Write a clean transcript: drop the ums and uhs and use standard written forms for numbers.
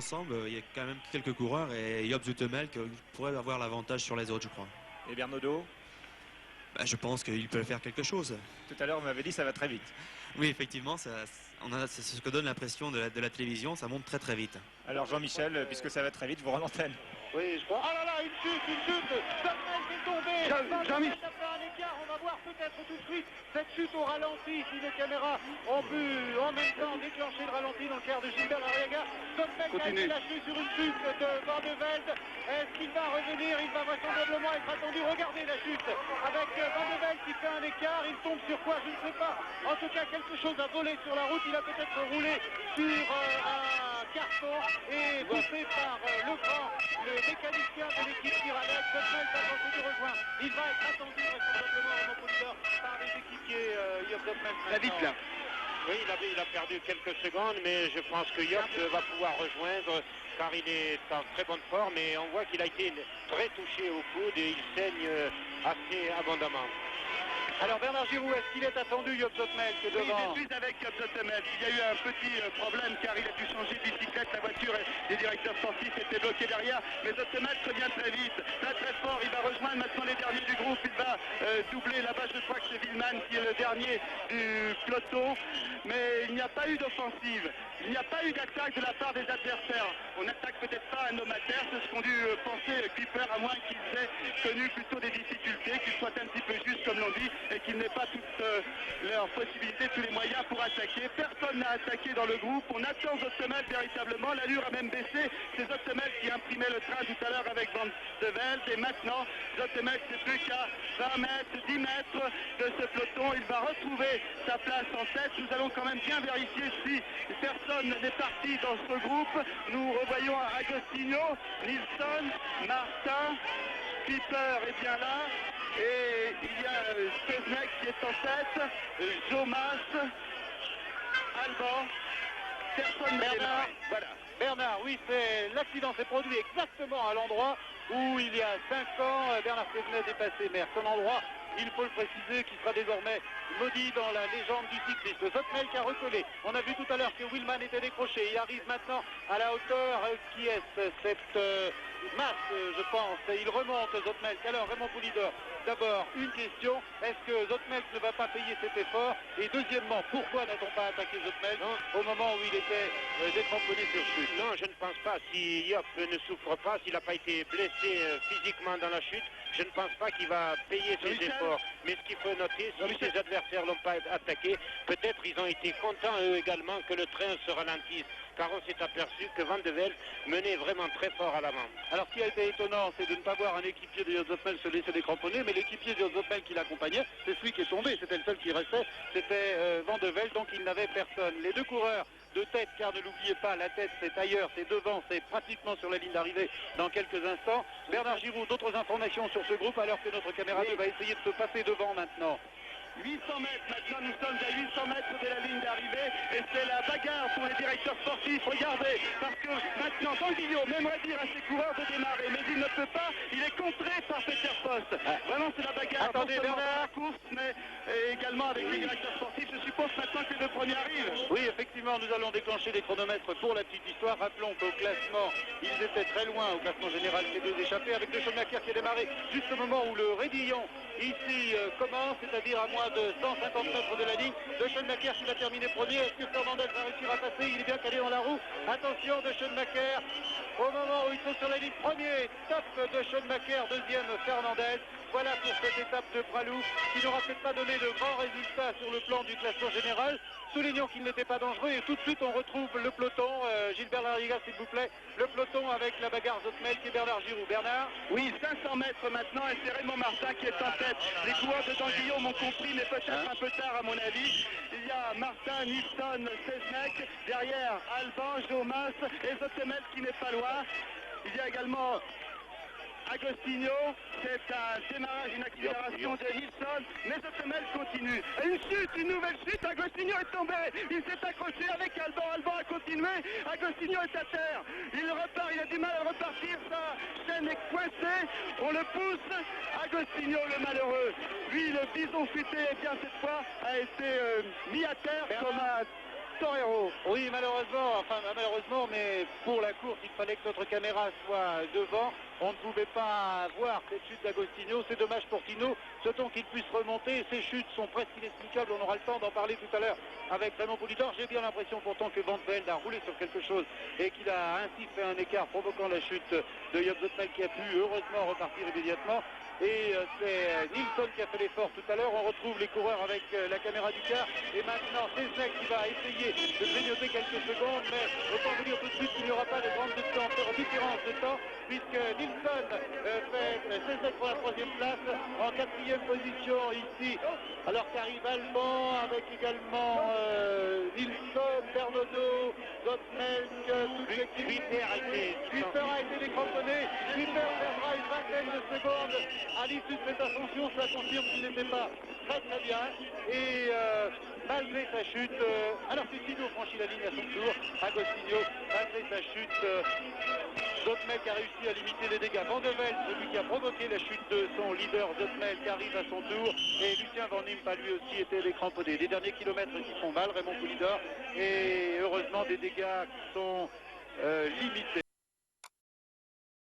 l'ensemble, il y a quand même quelques coureurs et Job Zoetemelk pourrait avoir l'avantage sur les autres, je crois. Et Bernardo? Je pense qu'il peut faire quelque chose. Tout à l'heure, vous m'avez dit ça va très vite. Oui, effectivement, c'est ce que donne l'impression de la télévision, ça monte très très vite. Alors Jean-Michel, puisque ça va très vite, vous rend l'antenne. Oui, je crois. Oh là là, une chute Zoetemelk est tombé. Jean-Michel a fait un écart, on va voir peut-être tout de suite cette chute au ralenti. Si les caméras ont pu en même temps déclencher le ralenti dans le quart de Gilbert Larriaga. Zoetemelk a été lâché sur une chute de Van de Velde. Est-ce qu'il va revenir? Il va vraisemblablement être attendu. Regardez la chute avec Van de Velde qui fait un écart. Il tombe sur quoi? Je ne sais pas. En tout cas, quelque chose a volé sur la route. Il a peut-être roulé sur un carton et bouffé par Legrand, le mécanicien de l'équipe Tiralec. Zoetemelk va tenter de rejoindre. Il va être attendu vraisemblablement Raymond Poulidor par les équipiers Job Zoetemelk. La vite là. Oui, il a perdu quelques secondes, mais je pense que Job va pouvoir rejoindre car il est en très bonne forme et on voit qu'il a été très touché au coude et il saigne assez abondamment. Alors Bernard Giroud, est-ce qu'il est attendu Job Zoetemelk devant? Oui, je suis avec Job Zoetemelk. Il y a eu un petit problème car il a dû changer de bicyclette. La voiture des directeurs sportifs était bloquée derrière. Mais Zoetemelk revient très vite, très très fort. Il va rejoindre maintenant les derniers du groupe. Il va doubler là-bas. Je crois que c'est Villeman qui est le dernier du peloton. Mais il n'y a pas eu d'offensive. Il n'y a pas eu d'attaque de la part des adversaires. On n'attaque peut-être pas un homme à terre. C'est ce qu'ont dû penser Kuiper, à moins qu'ils aient connu plutôt des difficultés, qu'ils soient un petit peu justes comme l'on dit, et qu'ils n'aient pas toutes leurs possibilités, tous les moyens pour attaquer. Personne n'a attaqué dans le groupe. On attend Zoetemelk véritablement. L'allure a même baissé. C'est Zoetemelk qui imprimait le train tout à l'heure avec Van de Velde. Et maintenant, Zoetemelk, c'est plus qu'à 20 mètres, 10 mètres de ce peloton. Il va retrouver sa place en tête. Nous allons quand même bien vérifier si personne n'est parti dans ce groupe. Nous revoyons Agostinho, Nilsson, Martin, Piper est bien là. Et il y a Steznek qui est en tête, Jomas, Alban, personne n'est là. Voilà. Bernard, oui, l'accident s'est produit exactement à l'endroit où il y a 5 ans, Bernard Steznek est passé, mais à son endroit, il faut le préciser, qui sera désormais maudit dans la légende du cycliste. Zoetemelk a recollé. On a vu tout à l'heure que Willman était décroché. Il arrive maintenant à la hauteur qui est cette masse, je pense. Il remonte Zoetemelk. Alors Raymond Poulidor, d'abord une question. Est-ce que Zoetemelk ne va pas payer cet effort? Et deuxièmement, pourquoi n'a-t-on pas attaqué Zoetemelk au moment où il était décramponné sur chute? Non, je ne pense pas. Si Job ne souffre pas, s'il n'a pas été blessé physiquement dans la chute, je ne pense pas qu'il va payer ses efforts. Mais ce qu'il faut noter, si ses adversaires l'ont pas attaqué, peut-être ils ont été contents eux également que le train se ralentisse. Car on s'est aperçu que Van de Velde menait vraiment très fort à l'avant. Alors ce qui a été étonnant, c'est de ne pas voir un équipier de Job Zoetemelk se laisser décramponner, mais l'équipier de Job Zoetemelk qui l'accompagnait, c'est celui qui est tombé, c'était le seul qui restait, c'était Van de Velde, donc il n'avait personne. Les deux coureurs de tête, car ne l'oubliez pas, la tête c'est ailleurs, c'est devant, c'est pratiquement sur la ligne d'arrivée dans quelques instants. Bernard Giroud, d'autres informations sur ce groupe alors que notre caméra va essayer de se passer devant maintenant. 800 mètres, maintenant nous sommes à 800 mètres de la ligne d'arrivée et c'est la bagarre pour les directeurs sportifs. Regardez, parce que maintenant Tanguillot aimerait dire à ses coureurs de démarrer, mais il ne peut pas, il est contré par Peter Post. Vraiment c'est la bagarre. Attendez non seulement Bernard, dans la course, mais également avec les directeurs sportifs. Je suppose maintenant que le premier arrive. Oui, effectivement, nous allons déclencher des chronomètres pour la petite histoire. Rappelons qu'au classement, ils étaient très loin au classement général, ces deux échappés, avec le Schoenmaker qui a démarré juste au moment où le raidillon ici commence, c'est-à-dire à moins de 150 mètres de la ligne. De Schoenmaker qui va terminer premier. Est-ce que Fernandez va réussir à passer? Il est bien calé dans la roue. Attention de Schoenmaker. Au moment où ils sont sur la ligne, premier top de Schoenmaker, deuxième Fernandez. Voilà pour cette étape de Pralou qui n'aura peut-être pas donné de grands résultats sur le plan du classement général. Soulignons qu'il n'était pas dangereux et tout de suite on retrouve le peloton. Gilbert Larriga s'il vous plaît. Le peloton avec la bagarre Zoetemelk et Bernard Giroud. Bernard? Oui, 500 mètres maintenant et c'est Raymond Martin qui est en tête. Les coureurs de Tanguillot m'ont compris, mais peut-être un peu tard à mon avis. Il y a Martin, Nilsson, Steznek, derrière Alban, Jomas et Zoetemelk qui n'est pas loin. Il y a également Agostinho, c'est un démarrage, une accélération de Nilsson, mais Zoetemelk continue. Et une chute, une nouvelle chute, Agostinho est tombé, il s'est accroché avec Alban, Alban a continué, Agostinho est à terre, il repart, il a du mal à repartir, sa chaîne est coincée, on le pousse, Agostinho le malheureux, lui le bison futé, eh bien cette fois a été mis à terre comme un Torero. Oui, malheureusement, mais pour la course, il fallait que notre caméra soit devant. On ne pouvait pas voir cette chute d'Agostinho. C'est dommage pour Tino. Souhaitons qu'il puisse remonter. Ces chutes sont presque inexplicables. On aura le temps d'en parler tout à l'heure avec Raymond Poulidor. J'ai bien l'impression pourtant que Van Velde a roulé sur quelque chose et qu'il a ainsi fait un écart provoquant la chute de Job Zoetemelk qui a pu heureusement repartir immédiatement. Et c'est Nilsson qui a fait l'effort tout à l'heure. On retrouve les coureurs avec la caméra du car. Et maintenant, c'est Zek qui va essayer de grignoter quelques secondes. Mais autant vous dire tout de suite qu'il n'y aura pas de grande différence de temps, puisque Nilsson fait Zek pour la troisième place. En quatrième position ici, alors qu'arrive Alban avec également Nilsson, Bernodeau, Zoetemelk, toute l'équipe. Kuiper a été décramponné. Kuiper perdra une vingtaine de secondes à l'issue de cette ascension. Ça confirme qu'il n'était pas très bien. Et malgré sa chute, alors que Tino franchit la ligne à son tour, Agostinho, malgré sa chute, Zoetemelk a réussi à limiter les dégâts. Van de Velde, celui qui a provoqué la chute de son leader, Zoetemelk, arrive à son tour. Et Lucien Van Impe a lui aussi été décramponné. Des derniers kilomètres qui font mal, Raymond Poulidor. Et heureusement des dégâts qui sont limités.